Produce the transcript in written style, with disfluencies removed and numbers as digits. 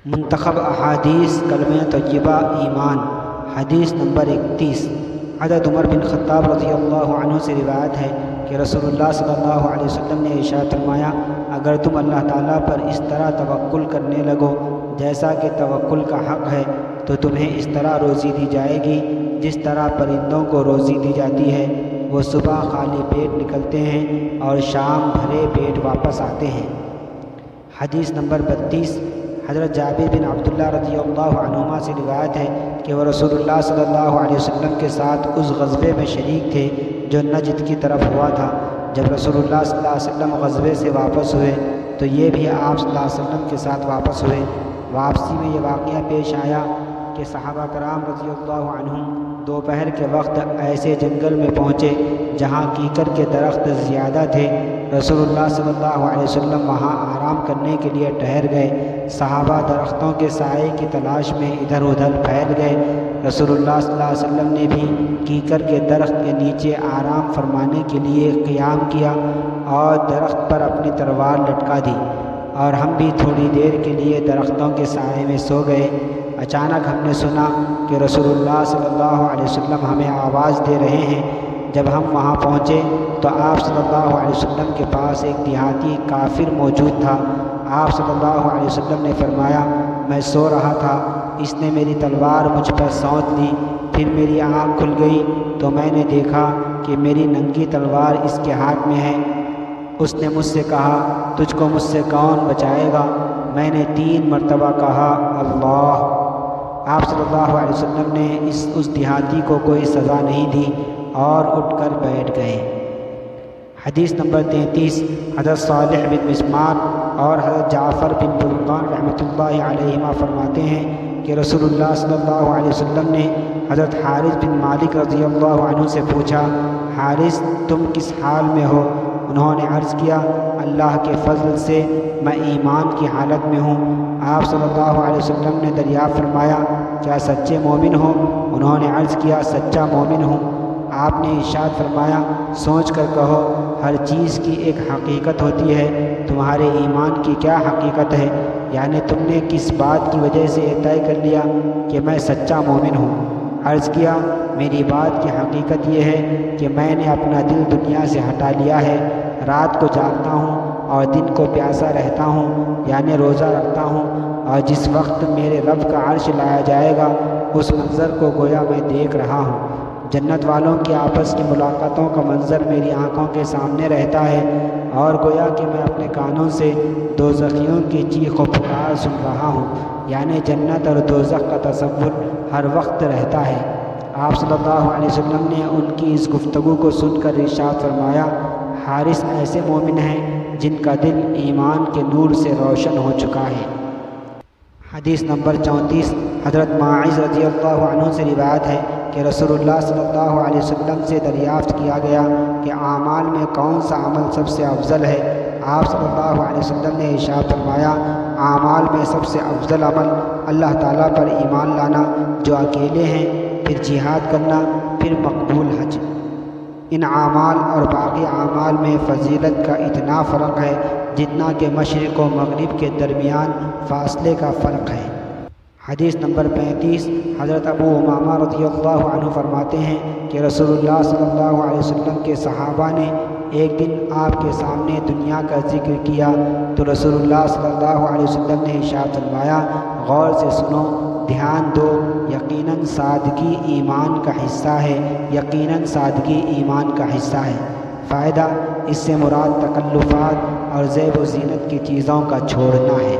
منتخب احادیث کلمہ طیبہ ایمان۔ حدیث نمبر 31۔ حضرت عمر بن خطاب رضی اللہ عنہ سے روایت ہے کہ رسول اللہ صلی اللہ علیہ وسلم نے ارشاد فرمایا، اگر تم اللہ تعالیٰ پر اس طرح توکل کرنے لگو جیسا کہ توکل کا حق ہے تو تمہیں اس طرح روزی دی جائے گی جس طرح پرندوں کو روزی دی جاتی ہے۔ وہ صبح خالی پیٹ نکلتے ہیں اور شام بھرے پیٹ واپس آتے ہیں۔ حدیث نمبر 32۔ حضرت جابر بن عبداللہ رضی اللہ عنہما سے روایت ہے کہ وہ رسول اللہ صلی اللہ علیہ وسلم کے ساتھ اس غزوے میں شریک تھے جو نجد کی طرف ہوا تھا۔ جب رسول اللہ صلی اللہ علیہ وسلم غزوے سے واپس ہوئے تو یہ بھی آپ صلی اللہ علیہ وسلم کے ساتھ واپس ہوئے۔ واپسی میں یہ واقعہ پیش آیا کہ صحابہ کرام رضی اللہ عنہم دوپہر کے وقت ایسے جنگل میں پہنچے جہاں کیکر کے درخت زیادہ تھے۔ رسول اللہ صلی اللہ علیہ وسلم وہاں آرام کرنے کے لیے ٹھہر گئے۔ صحابہ درختوں کے سائے کی تلاش میں ادھر ادھر پھیل گئے۔ رسول اللہ صلی اللہ علیہ وسلم نے بھی کیکر کے درخت کے نیچے آرام فرمانے کے لیے قیام کیا اور درخت پر اپنی تلوار لٹکا دی، اور ہم بھی تھوڑی دیر کے لیے درختوں کے سائے میں سو گئے۔ اچانک ہم نے سنا کہ رسول اللہ صلی اللہ علیہ وسلم ہمیں آواز دے رہے ہیں۔ جب ہم وہاں پہنچے تو آپ صلی اللہ علیہ وسلم کے پاس ایک دیہاتی کافر موجود تھا۔ آپ صلی اللہ علیہ وسلم نے فرمایا، میں سو رہا تھا، اس نے میری تلوار مجھ پر سونت لی، پھر میری آنکھ کھل گئی تو میں نے دیکھا کہ میری ننگی تلوار اس کے ہاتھ میں ہے۔ اس نے مجھ سے کہا، تجھ کو مجھ سے کون بچائے گا؟ میں نے 3 مرتبہ کہا، اللہ۔ آپ صلی اللہ علیہ وسلم نے اس دیہاتی کو کوئی سزا نہیں دی اور اٹھ کر بیٹھ گئے۔ حدیث نمبر 33۔ حضرت صالح بن مسمار اور حضرت جعفر بن برقان رحمۃ اللہ علیہما فرماتے ہیں کہ رسول اللہ صلی اللہ علیہ وسلم نے حضرت حارث بن مالک رضی اللہ عنہ سے پوچھا، حارث تم کس حال میں ہو؟ انہوں نے عرض کیا، اللہ کے فضل سے میں ایمان کی حالت میں ہوں۔ آپ صلی اللہ علیہ وسلم نے دریافت فرمایا، کیا سچے مومن ہو؟ انہوں نے عرض کیا، سچا مومن ہوں۔ آپ نے ارشاد فرمایا، سوچ کر کہو، ہر چیز کی ایک حقیقت ہوتی ہے، تمہارے ایمان کی کیا حقیقت ہے؟ یعنی تم نے کس بات کی وجہ سے یہ طے کر لیا کہ میں سچا مومن ہوں؟ عرض کیا، میری بات کی حقیقت یہ ہے کہ میں نے اپنا دل دنیا سے ہٹا لیا ہے، رات کو جاگتا ہوں اور دن کو پیاسا رہتا ہوں، یعنی روزہ رکھتا ہوں، اور جس وقت میرے رب کا عرش لایا جائے گا اس منظر کو گویا میں دیکھ رہا ہوں۔ جنت والوں کی آپس کی ملاقاتوں کا منظر میری آنکھوں کے سامنے رہتا ہے، اور گویا کہ میں اپنے کانوں سے دوزخیوں کی چیخ و پکار سن رہا ہوں، یعنی جنت اور دوزخ کا تصور ہر وقت رہتا ہے۔ آپ صلی اللہ علیہ وسلم نے ان کی اس گفتگو کو سن کر ارشاد فرمایا، حارث ایسے مومن ہیں جن کا دل ایمان کے نور سے روشن ہو چکا ہے۔ حدیث نمبر 34۔ حضرت ماعز رضی اللہ عنہ سے روایت ہے کہ رسول اللہ صلی اللہ علیہ وسلم سے دریافت کیا گیا کہ اعمال میں کون سا عمل سب سے افضل ہے؟ آپ صلی اللہ علیہ وسلم نے ارشاد فرمایا، اعمال میں سب سے افضل عمل اللہ تعالیٰ پر ایمان لانا جو اکیلے ہیں، پھر جہاد کرنا، پھر مقبول حج۔ ان اعمال اور باقی اعمال میں فضیلت کا اتنا فرق ہے جتنا کہ مشرق و مغرب کے درمیان فاصلے کا فرق ہے۔ حدیث نمبر 35۔ حضرت ابو امامہ رضی اللہ عنہ فرماتے ہیں کہ رسول اللہ صلی اللہ علیہ وسلم کے صحابہ نے ایک دن آپ کے سامنے دنیا کا ذکر کیا تو رسول اللہ صلی اللہ علیہ وسلم نے ارشاد فرمایا، غور سے سنو، دھیان دو، یقیناً سادگی ایمان کا حصہ ہے، یقیناً سادگی ایمان کا حصہ ہے۔ فائدہ، اس سے مراد تکلفات اور زیب و زینت کی چیزوں کا چھوڑنا ہے۔